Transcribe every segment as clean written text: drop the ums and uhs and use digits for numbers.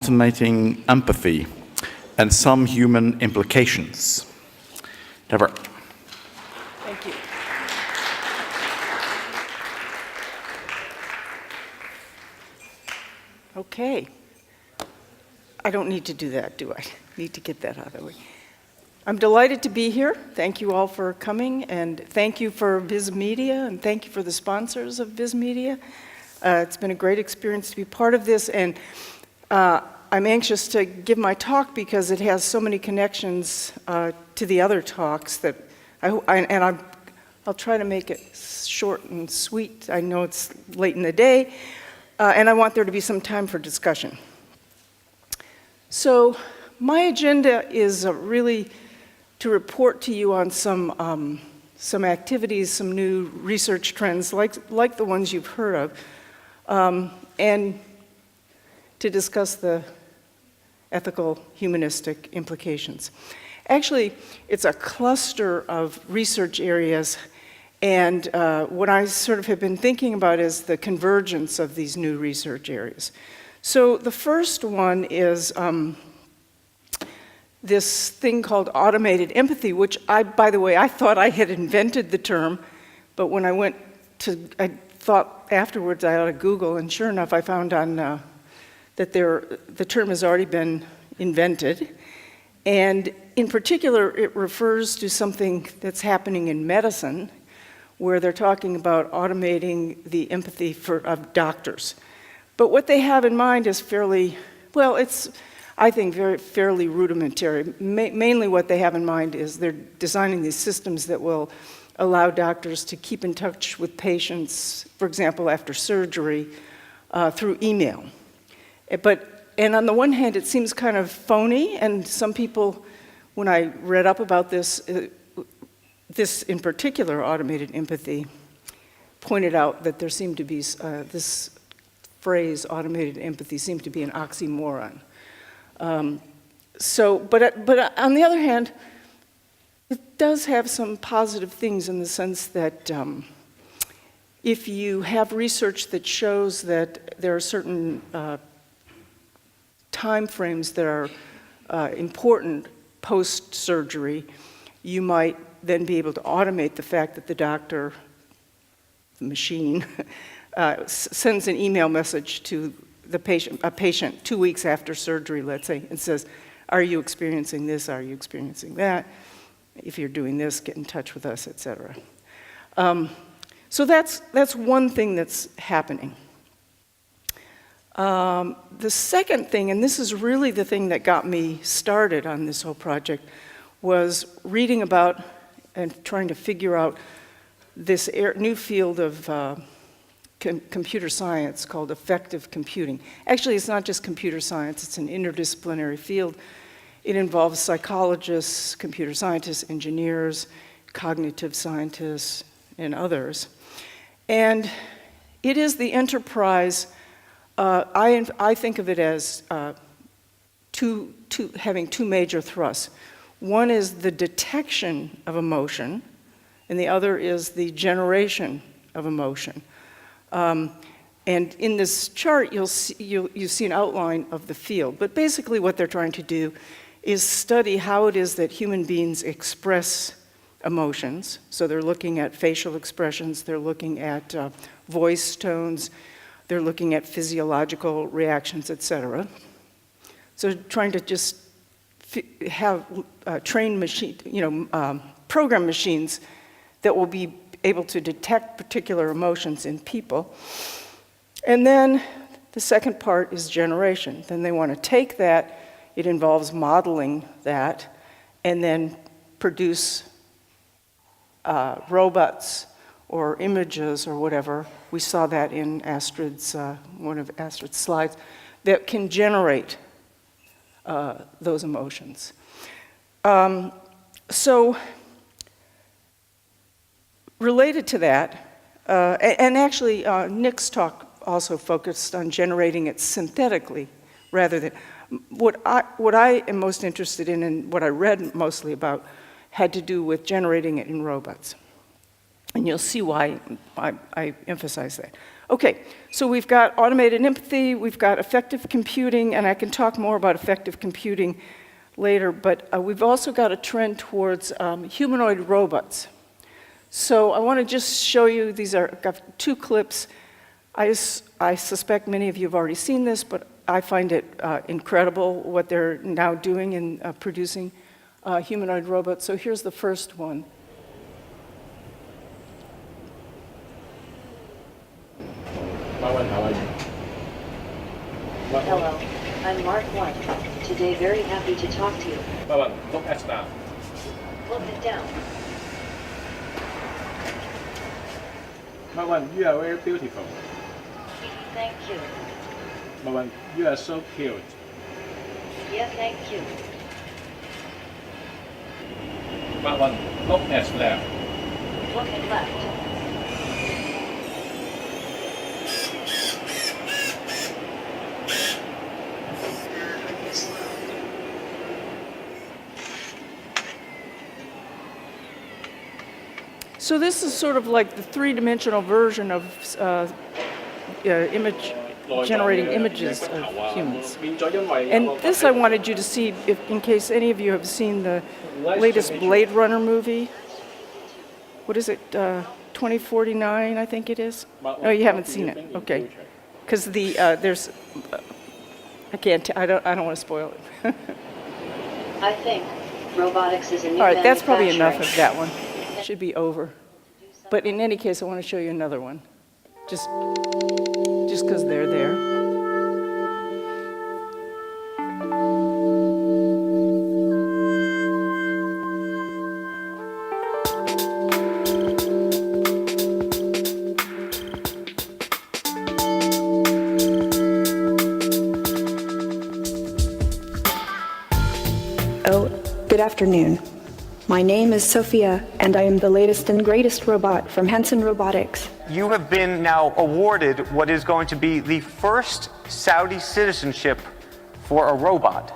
Estimating empathy and some human implications. Deborah. Thank you. Okay. I don't need to do that, do I? Need to get that out of the way. I'm delighted to be here. Thank you all for coming, and thank you for Viz Media, and thank you for the sponsors of Viz Media. It's been a great experience to be part of this, and I'm anxious to give my talk because it has so many connections to the other talks that I'll try to make it short and sweet. I know it's late in the day, and I want there to be some time for discussion. So my agenda is really to report to you on some activities, some new research trends like the ones you've heard of, and to discuss the ethical, humanistic implications. Actually, it's a cluster of research areas, and what I sort of have been thinking about is the convergence of these new research areas. So the first one is this thing called automated empathy, which by the way, I thought I had invented the term, but when I thought afterwards I ought to Google, and sure enough, I found on that the term has already been invented. And in particular, it refers to something that's happening in medicine, where they're talking about automating the empathy of doctors. But what they have in mind is fairly, well, it's, I think, fairly rudimentary. Mainly what they have in mind is they're designing these systems that will allow doctors to keep in touch with patients, for example, after surgery, through email. And on the one hand, it seems kind of phony, and some people, when I read up about this in particular, automated empathy, pointed out that there seemed to be, this phrase, automated empathy, seemed to be an oxymoron. But on the other hand, it does have some positive things in the sense that if you have research that shows that there are certain time frames that are important post-surgery, you might then be able to automate the fact that the doctor, the machine, sends an email message to a patient 2 weeks after surgery, let's say, and says, are you experiencing this, are you experiencing that? If you're doing this, get in touch with us, etc. So that's one thing that's happening. The second thing, and this is really the thing that got me started on this whole project, was reading about and trying to figure out this new field of computer science called effective computing. Actually, it's not just computer science, it's an interdisciplinary field. It involves psychologists, computer scientists, engineers, cognitive scientists, and others. And it is the enterprise. I think of it as having two major thrusts. One is the detection of emotion, and the other is the generation of emotion. And in this chart, you see an outline of the field. But basically what they're trying to do is study how it is that human beings express emotions. So they're looking at facial expressions, they're looking at voice tones, they're looking at physiological reactions, etc. So trying to just have trained program machines that will be able to detect particular emotions in people. And then the second part is generation. Then they want to take that, it involves modeling that, and then produce robots or images or whatever. We saw that in Astrid's, one of Astrid's slides, that can generate those emotions. So related to that, and actually Nick's talk also focused on generating it synthetically rather than, what I am most interested in and what I read mostly about had to do with generating it in robots. And you'll see why I emphasize that. Okay, so we've got automated empathy, we've got effective computing, and I can talk more about effective computing later, but we've also got a trend towards humanoid robots. So I want to just show you, I've got 2 clips. I suspect many of you have already seen this, but I find it incredible what they're now doing in producing humanoid robots. So here's the first one. How are you? Hello, I'm Mark White. Today very happy to talk to you. Look at that. Look it down. You are very beautiful. Thank you. You are so cute. Yeah, thank you. Look at left. Look and left. So this is sort of like the 3-dimensional version of generating images of humans. And this I wanted you to see, in case any of you have seen the latest Blade Runner movie. What is it, 2049, I think it is? No, you haven't seen it, okay. Because there's, I don't want to spoil it. I think robotics is a new All right, that's probably enough of manufacturing. that one. Should be over. But in any case, I want to show you another one. Just because they're there. Oh, good afternoon. My name is Sophia, and I am the latest and greatest robot from Hanson Robotics. You have been now awarded what is going to be the first Saudi citizenship for a robot.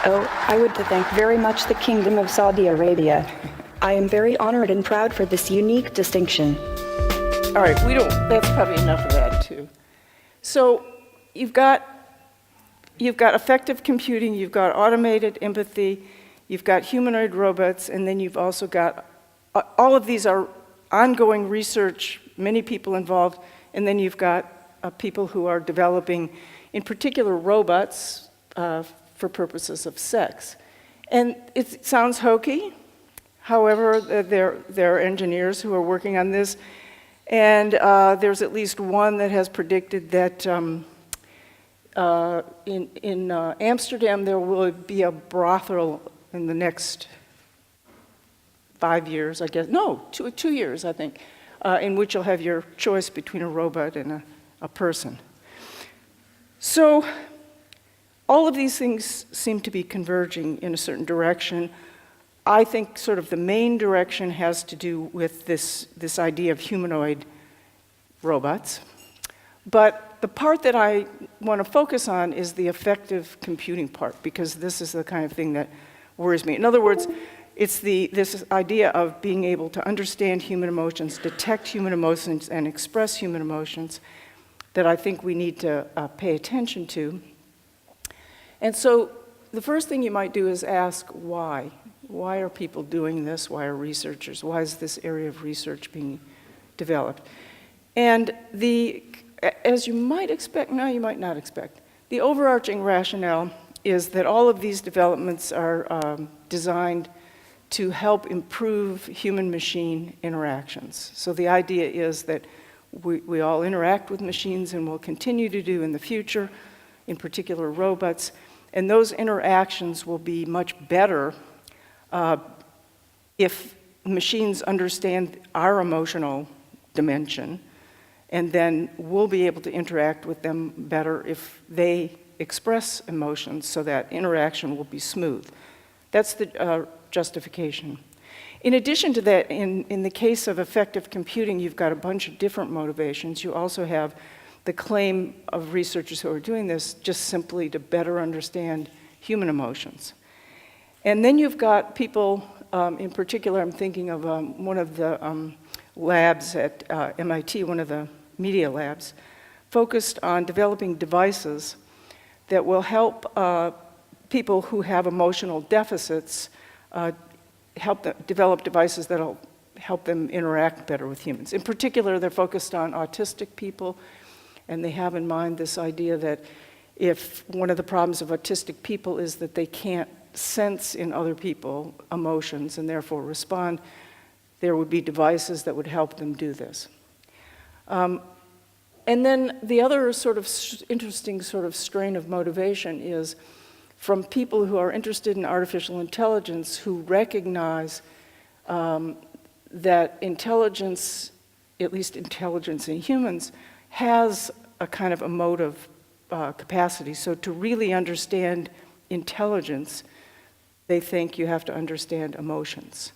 Oh, I would thank very much the Kingdom of Saudi Arabia. I am very honored and proud for this unique distinction. All right, that's probably enough of that too. So you've got effective computing, you've got automated empathy, you've got humanoid robots, and then you've also got, all of these are ongoing research, many people involved, and then you've got people who are developing, in particular, robots for purposes of sex. And it sounds hokey. However, there are engineers who are working on this, and there's at least one that has predicted that in Amsterdam there will be a brothel in the next 5 years, I guess. No, 2 years, I think, in which you'll have your choice between a robot and a person. So all of these things seem to be converging in a certain direction. I think sort of the main direction has to do with this idea of humanoid robots. But the part that I want to focus on is the effective computing part, because this is the kind of thing that worries me. In other words, it's this idea of being able to understand human emotions, detect human emotions, and express human emotions that I think we need to pay attention to. And so the first thing you might do is ask why. Why are people doing this? Why are researchers? Why is this area of research being developed? And as you might expect, now you might not expect, the overarching rationale is that all of these developments are designed to help improve human-machine interactions. So the idea is that we all interact with machines and will continue to do in the future, in particular robots, and those interactions will be much better if machines understand our emotional dimension, and then we'll be able to interact with them better if they express emotions, so that interaction will be smooth. That's the justification. In addition to that, in the case of effective computing, you've got a bunch of different motivations. You also have the claim of researchers who are doing this just simply to better understand human emotions. And then you've got people in particular, I'm thinking of one of the labs at MIT, one of the media labs, focused on developing devices that will help people who have emotional deficits help them develop devices that'll help them interact better with humans. In particular, they're focused on autistic people, and they have in mind this idea that if one of the problems of autistic people is that they can't sense in other people emotions and therefore respond, there would be devices that would help them do this. And then the other sort of interesting sort of strain of motivation is from people who are interested in artificial intelligence who recognize that intelligence, at least intelligence in humans, has a kind of emotive capacity. So to really understand intelligence, they think you have to understand emotions.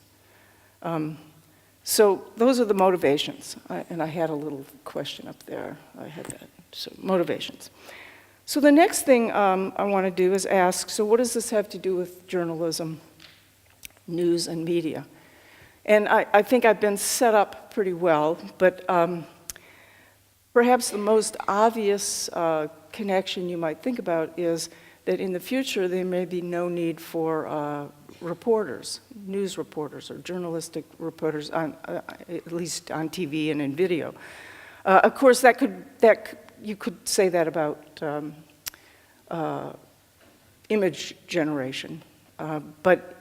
So those are the motivations. And I had a little question up there. I had that. So motivations. So the next thing I want to do is ask, so what does this have to do with journalism, news, and media? And I think I've been set up pretty well, but perhaps the most obvious connection you might think about is that in the future there may be no need for reporters, news reporters or journalistic reporters, at least on TV and in video. Of course, you could say that about image generation, but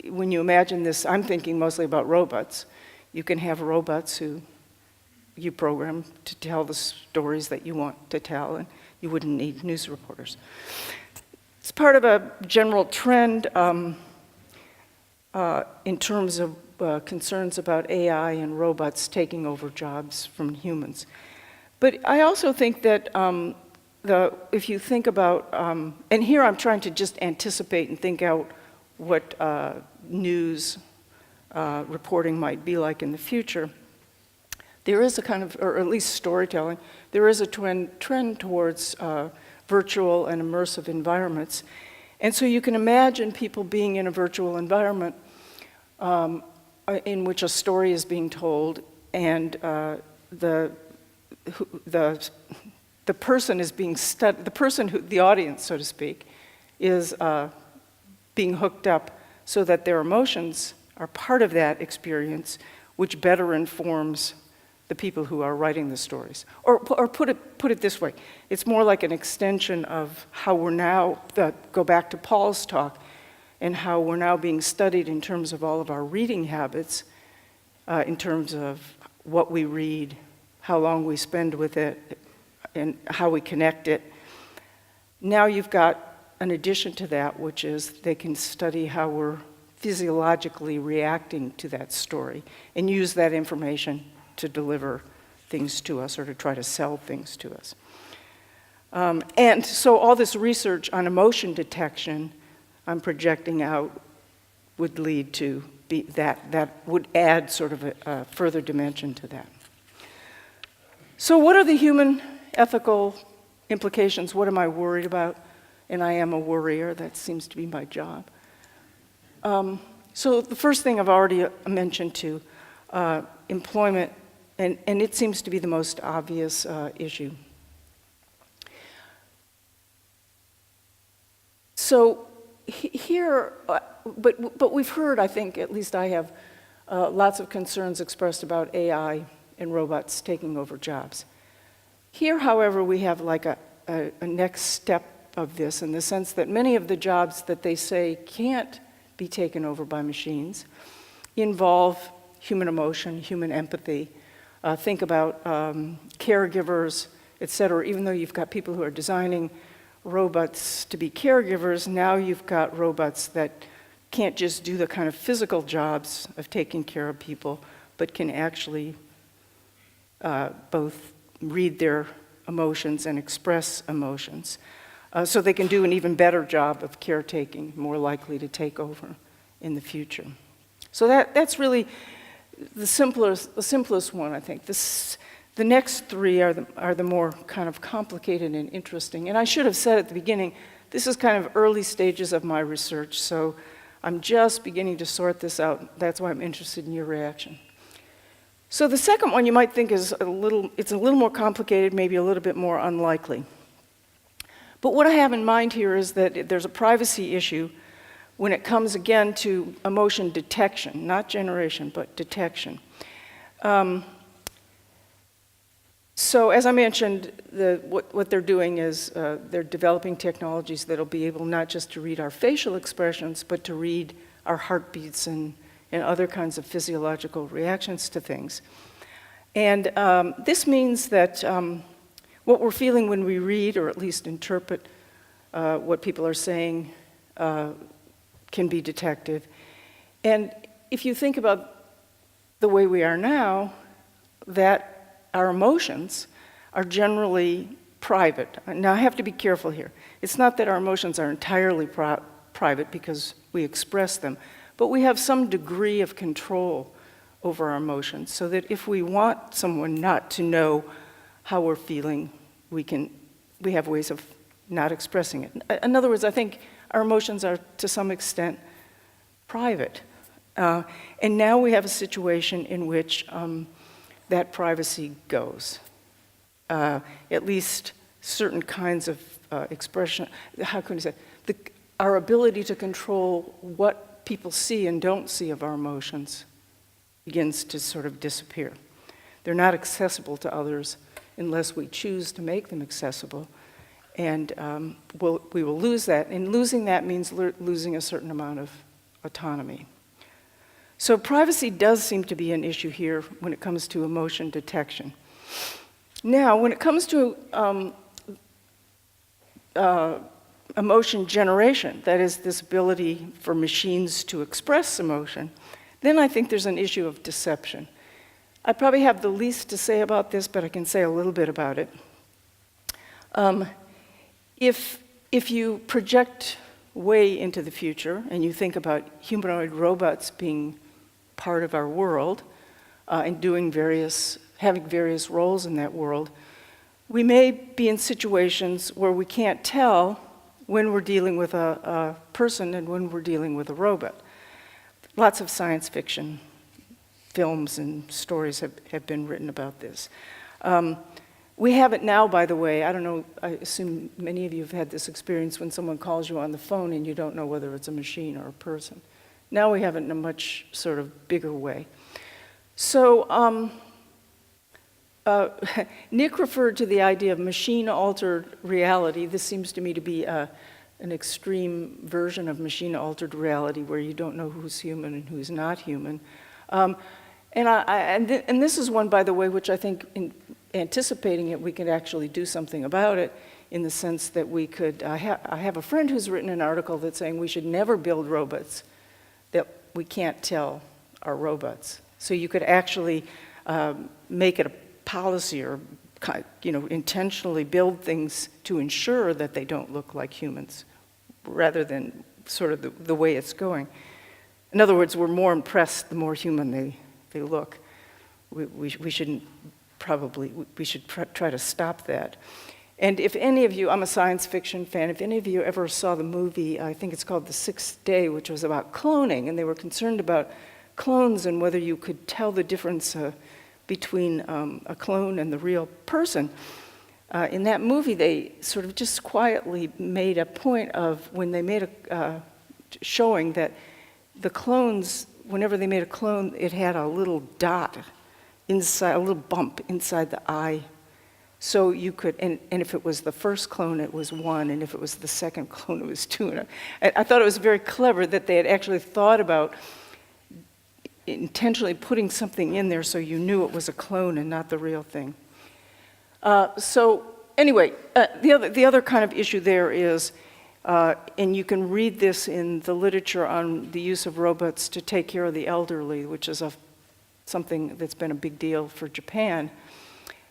when you imagine this, I'm thinking mostly about robots. You can have robots who you program to tell the stories that you want to tell, and you wouldn't need news reporters. It's part of a general trend in terms of concerns about AI and robots taking over jobs from humans. But I also think that if you think about, and here I'm trying to just anticipate and think out what news reporting might be like in the future, there is a kind of, or at least storytelling, there is a trend towards virtual and immersive environments. And so you can imagine people being in a virtual environment in which a story is being told, and the person is being studied, the audience, so to speak, is being hooked up so that their emotions are part of that experience, which better informs the people who are writing the stories. Or put it this way, it's more like an extension of how we're now, go back to Paul's talk, and how we're now being studied in terms of all of our reading habits, in terms of what we read, how long we spend with it, and how we connect it. Now you've got an addition to that, which is they can study how we're physiologically reacting to that story and use that information to deliver things to us or to try to sell things to us. And so all this research on emotion detection, I'm projecting out, would lead to that would add sort of a further dimension to that. So what are the human ethical implications? What am I worried about? And I am a worrier. That seems to be my job. So the first thing I've already mentioned too, employment, and it seems to be the most obvious issue. So here, but we've heard, I think, at least I have, lots of concerns expressed about AI and robots taking over jobs. Here, however, we have like a next step of this in the sense that many of the jobs that they say can't be taken over by machines involve human emotion, human empathy. Think about caregivers, et cetera. Even though you've got people who are designing robots to be caregivers, now you've got robots that can't just do the kind of physical jobs of taking care of people, but can actually both read their emotions and express emotions. So they can do an even better job of caretaking, more likely to take over in the future. So that's really the simplest one, I think. The next three are the more kind of complicated and interesting. And I should have said at the beginning, this is kind of early stages of my research, so I'm just beginning to sort this out. That's why I'm interested in your reaction. So the second one you might think is it's a little more complicated, maybe a little bit more unlikely. But what I have in mind here is that there's a privacy issue when it comes again to emotion detection, not generation, but detection. So as I mentioned, what they're doing is they're developing technologies that'll be able not just to read our facial expressions, but to read our heartbeats and other kinds of physiological reactions to things. And this means that what we're feeling when we read, or at least interpret what people are saying, can be detected. And if you think about the way we are now, that our emotions are generally private. Now, I have to be careful here. It's not that our emotions are entirely private because we express them, but we have some degree of control over our emotions, so that if we want someone not to know how we're feeling, we have ways of not expressing it. In other words, I think our emotions are, to some extent, private. And now we have a situation in which that privacy goes. At least certain kinds of expression, how can I say, our ability to control what people see and don't see of our emotions begins to sort of disappear. They're not accessible to others unless we choose to make them accessible. And we will lose that. And losing that means losing a certain amount of autonomy. So privacy does seem to be an issue here when it comes to emotion detection. Now, when it comes to emotion generation, that is this ability for machines to express emotion, then I think there's an issue of deception. I probably have the least to say about this, but I can say a little bit about it. If you project way into the future and you think about humanoid robots being part of our world and having various roles in that world, we may be in situations where we can't tell when we're dealing with a person and when we're dealing with a robot. Lots of science fiction films and stories have been written about this. We have it now, by the way. I don't know, I assume many of you have had this experience when someone calls you on the phone and you don't know whether it's a machine or a person. Now we have it in a much sort of bigger way. So Nick referred to the idea of machine-altered reality. This seems to me to be an extreme version of machine-altered reality where you don't know who's human and who's not human. And this is one, by the way, which I think in anticipating it, we could actually do something about it in the sense that we could, I have a friend who's written an article that's saying we should never build robots that we can't tell are robots. So you could actually make it a policy or intentionally build things to ensure that they don't look like humans rather than sort of the way it's going. In other words, we're more impressed the more human they look. We shouldn't probably, we should try to stop that. And if any of you, I'm a science fiction fan, if any of you ever saw the movie, I think it's called The Sixth Day, which was about cloning, and they were concerned about clones and whether you could tell the difference between a clone and the real person. In that movie, they sort of just quietly made a point of when they made showing that the clones, whenever they made a clone, it had a little dot inside, a little bump inside the eye. So you could, and if it was the first clone, it was 1, and if it was the second clone, it was 2. And I thought it was very clever that they had actually thought about intentionally putting something in there so you knew it was a clone and not the real thing. So anyway, the other kind of issue there is, and you can read this in the literature on the use of robots to take care of the elderly, which is something that's been a big deal for Japan.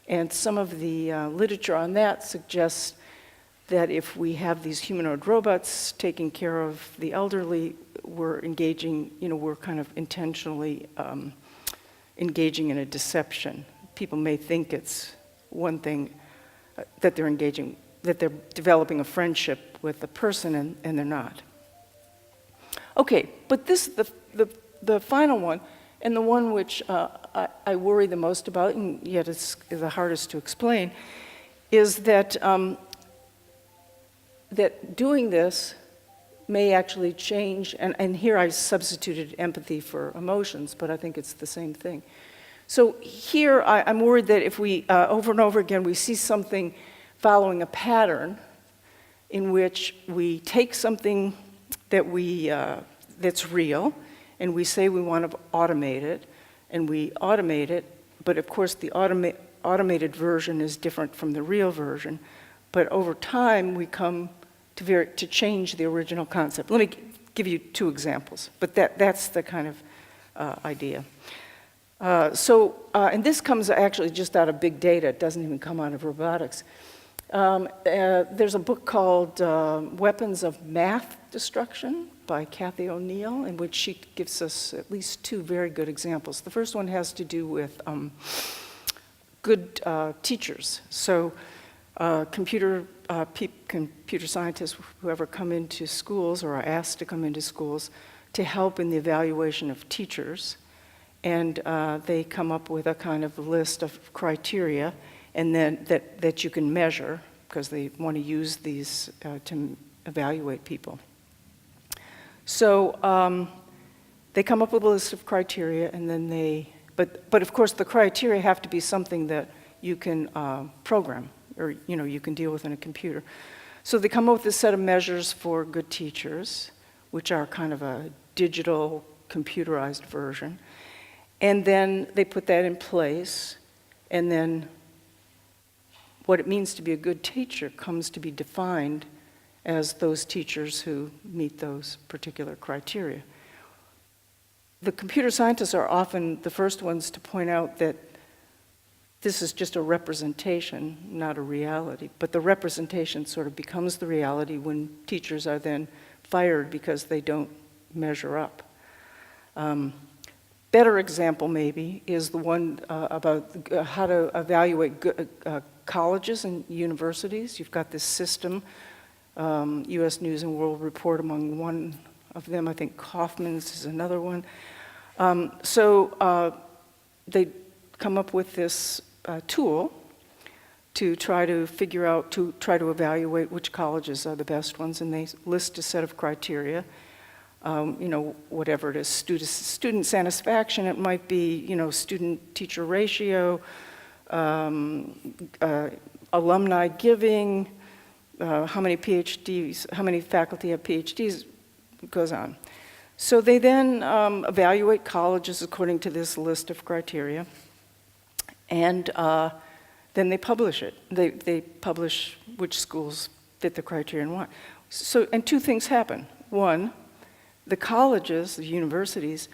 And some of the literature on that suggests that if we have these humanoid robots taking care of the elderly, we're engaging, we're kind of intentionally engaging in a deception. People may think it's one thing that they're engaging, that they're developing a friendship with the person, and they're not. Okay, but this, the final one, and the one which I worry the most about, and yet it's the hardest to explain, is that, that doing this may actually change, and here I substituted empathy for emotions, but I think it's the same thing. So here I'm worried that if we, over and over again, we see something following a pattern in which we take something that that's real, and we say we want to automate it, and we automate it, but of course the automated version is different from the real version. But over time, we come to change the original concept. Let me give you two examples, but that's the kind of idea. And this comes actually just out of big data. It doesn't even come out of robotics. There's a book called Weapons of Math Destruction by Kathy O'Neill, in which she gives us at least two very good examples. The first one has to do with good teachers. So computer scientists, whoever come into schools or are asked to come into schools to help in the evaluation of teachers, and they come up with a kind of list of criteria, and then that you can measure, because they want to use these to evaluate people. So they come up with a list of criteria, and then but of course the criteria have to be something that you can program, or you can deal with in a computer. So they come up with a set of measures for good teachers, which are kind of a digital computerized version. And then they put that in place, and then what it means to be a good teacher comes to be defined as those teachers who meet those particular criteria. The computer scientists are often the first ones to point out that this is just a representation, not a reality. But the representation sort of becomes the reality when teachers are then fired because they don't measure up. Better example, maybe, is the one about how to evaluate colleges and universities. You've got this system, U.S. News and World Report among one of them. I think Kaufman's is another one. They come up with this tool to try to figure out, to try to evaluate which colleges are the best ones, and they list a set of criteria. Whatever it is, student satisfaction, it might be, student-teacher ratio, alumni giving, how many PhDs, how many faculty have PhDs, it goes on. So they then evaluate colleges according to this list of criteria, and then they publish it. They publish which schools fit the criteria and why. And two things happen. One, the colleges, the universities,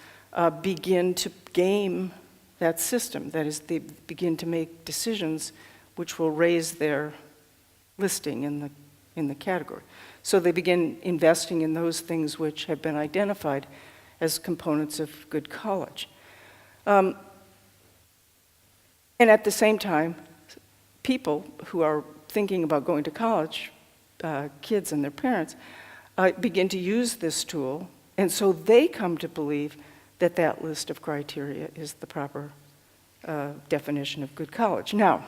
begin to game that system. That is, they begin to make decisions which will raise their listing in the category. So they begin investing in those things which have been identified as components of good college. And at the same time, people who are thinking about going to college, kids and their parents, begin to use this tool. And so they come to believe that that list of criteria is the proper definition of good college. Now,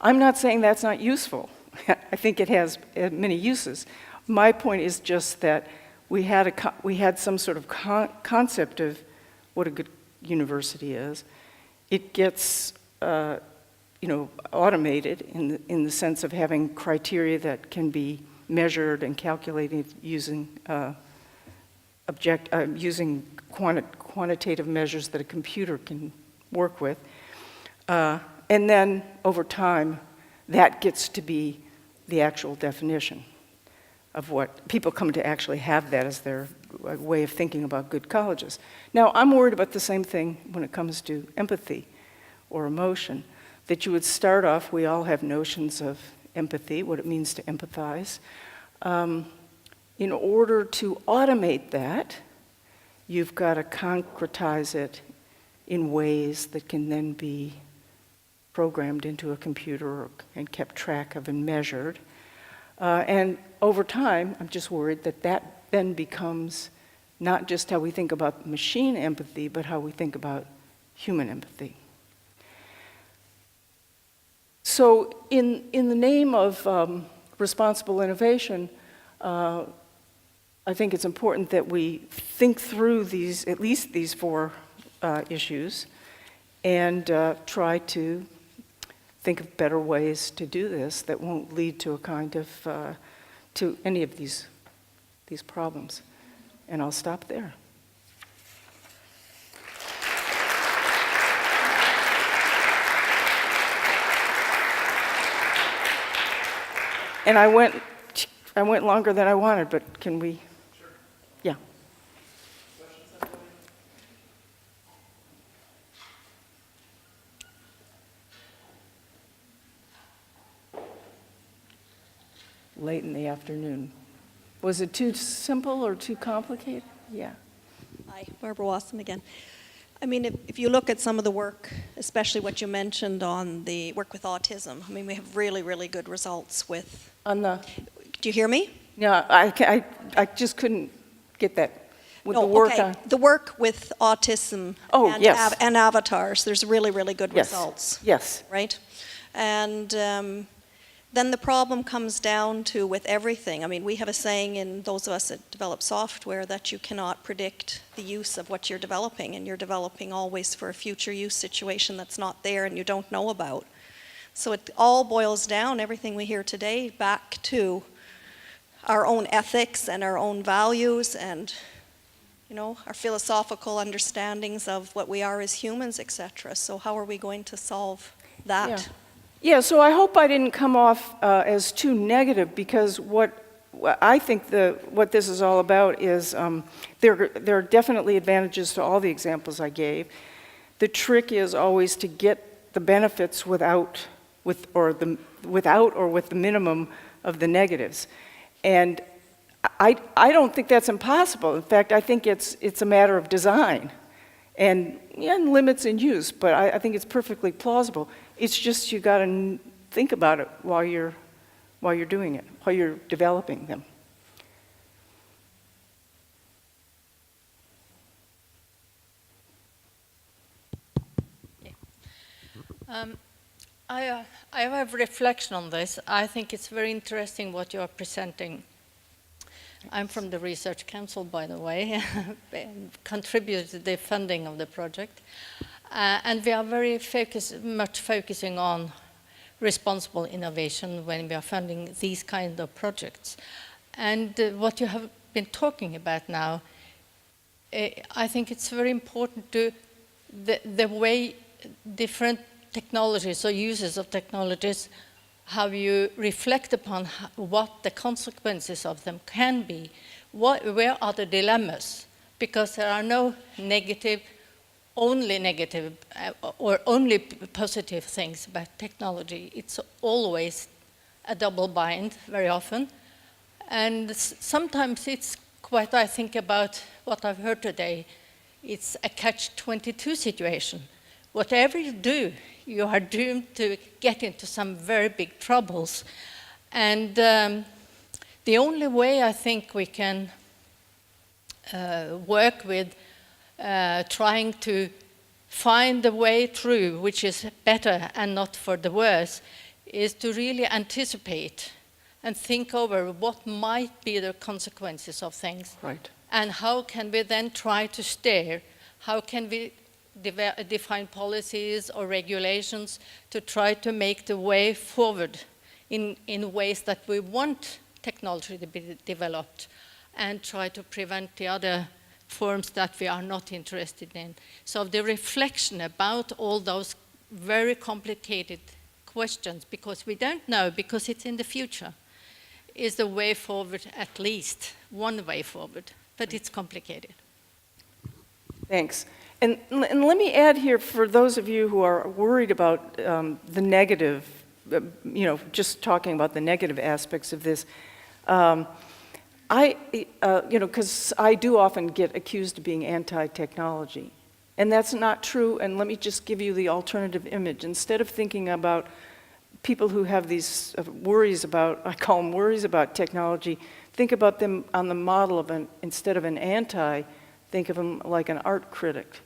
I'm not saying that's not useful. I think it has many uses. My point is just that we had some sort of concept of what a good university is. It gets automated in the sense of having criteria that can be measured and calculated using quantitative measures that a computer can work with. And then over time, that gets to be the actual definition of what people come to actually have that as their way of thinking about good colleges. Now, I'm worried about the same thing when it comes to empathy or emotion, that you would start off, we all have notions of empathy, what it means to empathize. In order to automate that, you've got to concretize it in ways that can then be programmed into a computer and kept track of and measured. And over time, I'm just worried that that then becomes not just how we think about machine empathy, but how we think about human empathy. So in the name of responsible innovation, I think it's important that we think through these, at least these four issues, and try to think of better ways to do this that won't lead to a kind of, to any of these problems. And I'll stop there. And I went longer than I wanted, but can we? Sure. Yeah. Late in the afternoon. Was it too simple or too complicated? Yeah. Hi, Barbara Wasson again. I mean, if you look at some of the work, especially what you mentioned on the work with autism, I mean, we have really, really good results with... On the... Do you hear me? Yeah, I just couldn't get that. With no, the work okay. on... The work with autism and, yes. And avatars, there's really, really good Yes. results. Yes. Right? And then the problem comes down to with everything. I mean, we have a saying in those of us that develop software that you cannot predict the use of what you're developing, and you're developing always for a future use situation that's not there and you don't know about. So it all boils down, everything we hear today, back to our own ethics and our own values and, you know, our philosophical understandings of what we are as humans, etc. So how are we going to solve that? Yeah. Yeah, so I hope I didn't come off as too negative, because what I think what this is all about is there are definitely advantages to all the examples I gave. The trick is always to get the benefits without or with the minimum of the negatives. And I don't think that's impossible. In fact, I think it's a matter of design and limits in use, but I think it's perfectly plausible. It's just you got to think about it while you're doing it, while you're developing them. I have a reflection on this. I think it's very interesting what you are presenting. I'm from the Research Council, by the way, and contributed to the funding of the project. And we are very much focusing on responsible innovation when we are funding these kind of projects. And what you have been talking about now, I think it's very important to the way different technologies or uses of technologies, how you reflect upon what the consequences of them can be. Where are the dilemmas? Because there are no only negative or only positive things about technology. It's always a double bind, very often. And sometimes it's quite, I think about what I've heard today, it's a catch-22 situation. Whatever you do, you are doomed to get into some very big troubles. And the only way I think we can work with trying to find the way through, which is better and not for the worse, is to really anticipate and think over what might be the consequences of things. Right. And how can we then try to steer? How can we define policies or regulations to try to make the way forward in ways that we want technology to be developed, and try to prevent the other forms that we are not interested in. So the reflection about all those very complicated questions, because we don't know, because it's in the future, is the way forward, at least one way forward, but it's complicated. Thanks. And let me add here, for those of you who are worried about the negative, just talking about the negative aspects of this, because I do often get accused of being anti-technology. And that's not true, and let me just give you the alternative image. Instead of thinking about people who have these worries about, I call them worries about technology, think about them on the model of instead of an anti, think of them like an art critic.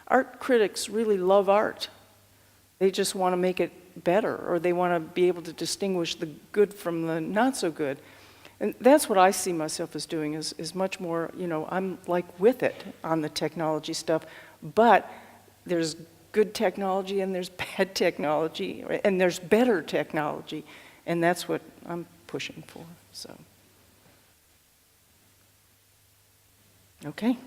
Art critics really love art. They just want to make it better, or they want to be able to distinguish the good from the not so good. And that's what I see myself as doing, is much more, I'm like with it on the technology stuff, but there's good technology and there's bad technology, and there's better technology, and that's what I'm pushing for, so. Okay.